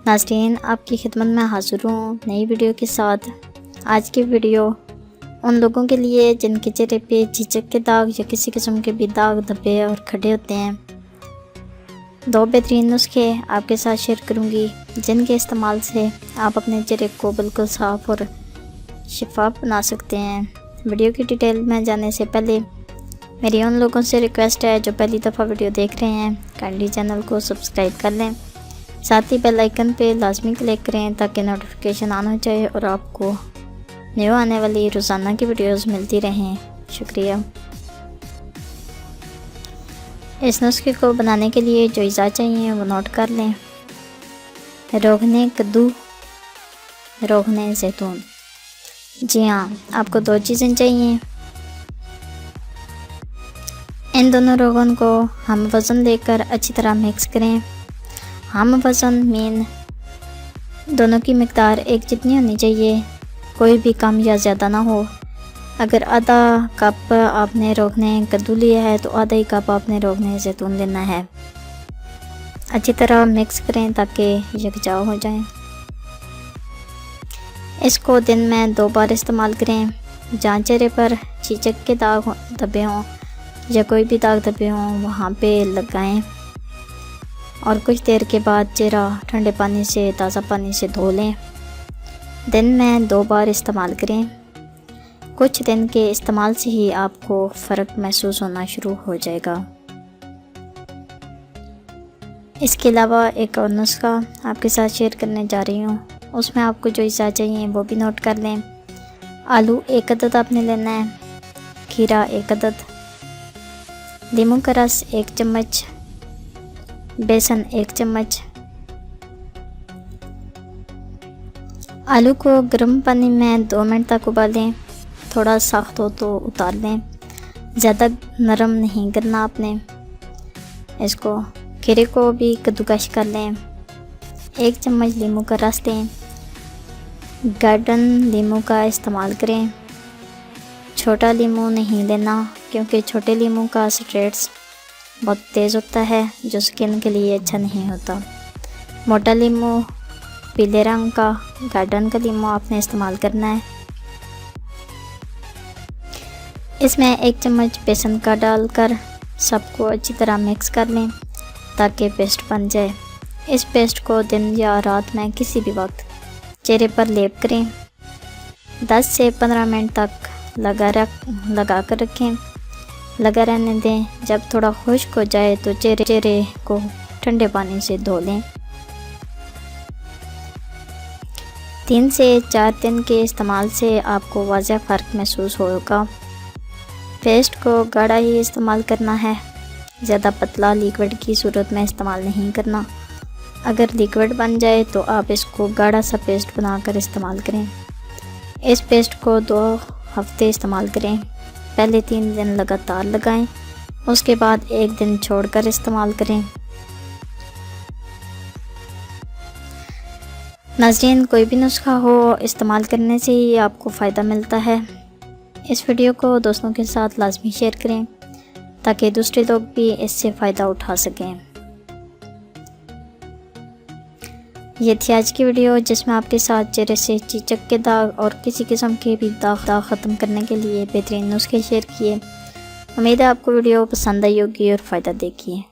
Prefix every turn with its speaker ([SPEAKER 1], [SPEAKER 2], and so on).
[SPEAKER 1] नाज़रीन, आपकी खिदमत में हाज़िर हूँ नई वीडियो के साथ। आज की वीडियो उन लोगों के लिए जिनके चेहरे पे झिझक के दाग या किसी किस्म के भी दाग धब्बे और खड़े होते हैं। दो बेहतरीन नुस्खे आपके साथ शेयर करूँगी जिनके इस्तेमाल से आप अपने चेहरे को बिल्कुल साफ़ और शफाफ बना सकते हैं। वीडियो की डिटेल में जाने से पहले मेरी उन लोगों से रिक्वेस्ट है जो पहली दफ़ा वीडियो देख रहे हैं, काइंडली चैनल को सब्सक्राइब कर लें, साथ ही बेल आइकन पे लाजमी क्लिक करें ताकि नोटिफिकेशन ऑन हो जाए और आपको न्यू आने वाली रोज़ाना की वीडियोस मिलती रहें। शुक्रिया। इस नुस्खे को बनाने के लिए जो अज़ा चाहिए वो नोट कर लें। रोगने कद्दू, रोगने जैतून। जी हाँ, आपको दो चीज़ें चाहिए। इन दोनों रोगन को हम वज़न लेकर अच्छी तरह मिक्स करें। हम वज़न मीन दोनों की मिकदार एक जितनी होनी चाहिए, कोई भी कम या ज़्यादा ना हो। अगर आधा कप आपने रोगने कद्दू लिया है तो आधा ही कप आपने रोगने जैतून लेना है। अच्छी तरह मिक्स करें ताकि यकजा हो जाए। इसको दिन में 2 बार इस्तेमाल करें। जहाँ चेहरे पर झिझक के दाग धब्बे हों या कोई भी दाग धब्बे हों वहाँ पे लगाएं और कुछ देर के बाद चेहरा ठंडे पानी से, ताज़ा पानी से धो लें। दिन में 2 बार इस्तेमाल करें। कुछ दिन के इस्तेमाल से ही आपको फ़र्क महसूस होना शुरू हो जाएगा। इसके अलावा एक और नुस्खा आपके साथ शेयर करने जा रही हूँ, उसमें आपको जो अज़ा चाहिए वो भी नोट कर लें। आलू 1 अदद आपने लेना है, खीरा 1 अदद, नींबू का रस 1 चम्मच, बेसन 1 चम्मच। आलू को गर्म पानी में 2 मिनट तक उबालें। थोड़ा सख्त हो तो उतार लें, ज़्यादा नरम नहीं करना आपने इसको। खीरे को भी कद्दूकश कर लें। 1 चम्मच नींबू का रस दें। गार्डन नींबू का इस्तेमाल करें। छोटा नींबू नहीं लेना क्योंकि छोटे नींबू का स्ट्रेट्स बहुत तेज़ होता है जो स्किन के लिए अच्छा नहीं होता। मोटा नींबू पीले रंग का गार्डन का नींबू आपने इस्तेमाल करना है। इसमें 1 चम्मच बेसन का डालकर सबको अच्छी तरह मिक्स कर लें ताकि पेस्ट बन जाए। इस पेस्ट को दिन या रात में किसी भी वक्त चेहरे पर लेप करें। 10 से 15 मिनट तक लगा कर रखें, लगा रहने दें। जब थोड़ा खुश्क हो जाए तो चेहरे को ठंडे पानी से धो लें। 3 से 4 दिन के इस्तेमाल से आपको वाज़ह फ़र्क महसूस होगा। पेस्ट को गाढ़ा ही इस्तेमाल करना है, ज़्यादा पतला लिक्विड की सूरत में इस्तेमाल नहीं करना। अगर लिक्विड बन जाए तो आप इसको गाढ़ा सा पेस्ट बनाकर इस्तेमाल करें। इस पेस्ट को 2 हफ्ते इस्तेमाल करें। पहले 3 दिन लगातार लगाएं, उसके बाद 1 दिन छोड़कर इस्तेमाल करें। नाज़रीन, कोई भी नुस्खा हो इस्तेमाल करने से ही आपको फ़ायदा मिलता है। इस वीडियो को दोस्तों के साथ लाजमी शेयर करें ताकि दूसरे लोग भी इससे फ़ायदा उठा सकें। ये थी आज की वीडियो जिसमें आपके साथ चेहरे से झिझक के दाग और किसी किस्म के भी दाग ख़त्म करने के लिए बेहतरीन नुस्खे शेयर किए। उम्मीद है आपको वीडियो पसंद आई होगी और फ़ायदा देगी।